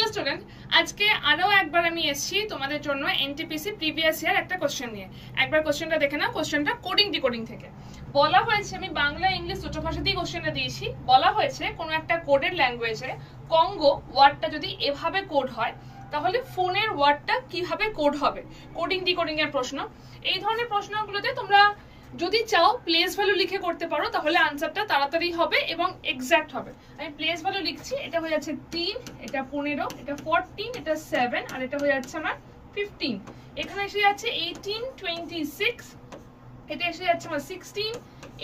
Hello student, আজকে আরো একবার আমি এসেছি তোমাদের জন্য এনটিপিসি প্রিভিয়াস ইয়ার একটা কোশ্চেন নিয়ে। একবার কোশ্চেনটা দেখে নাও। কোশ্চেনটা কোডিং ডিকোডিং থেকে বলা হয়েছে। আমি বাংলা ইংলিশ দুটো ভাষাতেই কোশ্চেনটা দিয়েছি। বলা হয়েছে কোনো একটা কোডের ল্যাঙ্গুয়েজে কঙ্গো ওয়ার্ডটা যদি এভাবে কোড হয় তাহলে ফোনের ওয়ার্ডটা কিভাবে কোড হবে। কোডিং ডিকোডিং এর প্রশ্ন। এই ধরনের প্রশ্নগুলোতে তোমরা যদি চাও প্লেস ভ্যালু লিখে করতে পারো তাহলে আনসারটা তাড়াতাড়ি হবে এবং এক্সাক্ট হবে। আমি প্লেস ভ্যালু লিখছি। এটা হয়ে যাচ্ছে 3, এটা 15, এটা 14, এটা 7 আর এটা হয়ে যাচ্ছে আমার 15। এখানে এসে যাচ্ছে 18, 26, এটা এসে যাচ্ছে আমার 16,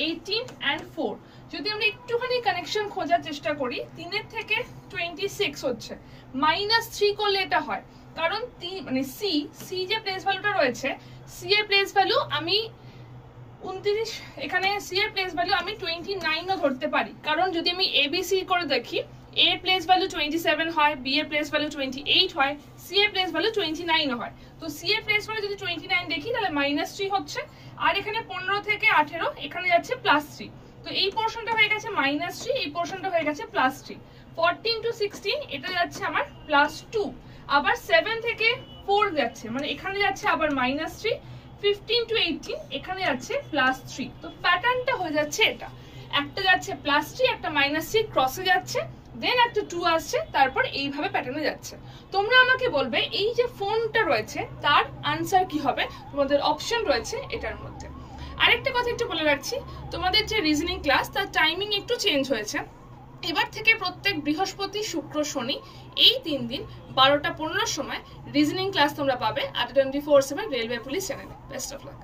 18 and 4। যদি আমরা একটুখানি কানেকশন খোঁজার চেষ্টা করি, 3 এর থেকে 26 হচ্ছে, -3 করলে এটা হয়। কারণ মানে সি যে প্লেস ভ্যালুটা রয়েছে, সি এর প্লেস ভ্যালু আমি 29, এখানে সি এর প্লেস ভ্যালু আমি 29 ও ধরতে পারি। কারণ যদি আমি এবিসি করে দেখি, এ এর প্লেস ভ্যালু 27 হয়, বি এর প্লেস ভ্যালু 28 হয়, সি এর প্লেস ভ্যালু 29 হয়। তো সি এর প্লেস ভ্যালু যদি 29 দেখি তাহলে -3 হচ্ছে। আর এখানে 15 থেকে 18 এখানে যাচ্ছে +3। তো এই পোরশনটা হয়ে গেছে -3, এই পোরশনটা হয়ে গেছে +3। 14 to 16 এটা যাচ্ছে আমার +2। আবার 7 থেকে 4 যাচ্ছে, মানে এখানে যাচ্ছে আবার -3। 15 to 18 এখানে যাচ্ছে +3। তো প্যাটার্নটা হয়ে যাচ্ছে এটা, একটা যাচ্ছে +3, একটা -3 ক্রসে যাচ্ছে, দেন একটা 2 আসছে, তারপর এইভাবে প্যাটার্নে যাচ্ছে। তোমরা আমাকে বলবে এই যে ফোনটা রয়েছে তার আনসার কি হবে। তোমাদের অপশন রয়েছে এটার মধ্যে। আরেকটা কথা একটু বলে রাখছি, তোমাদের যে রিজনিং ক্লাস তার টাইমিং একটু চেঞ্জ হয়েছে। এবার থেকে প্রত্যেক বৃহস্পতি, শুক্র, শনি এই 3 দিন 12টা 15 সময় রিজনিং ক্লাস তোমরা পাবে at 24/7 রেলওয়ে পুলিশ চ্যানেলে। Best of luck.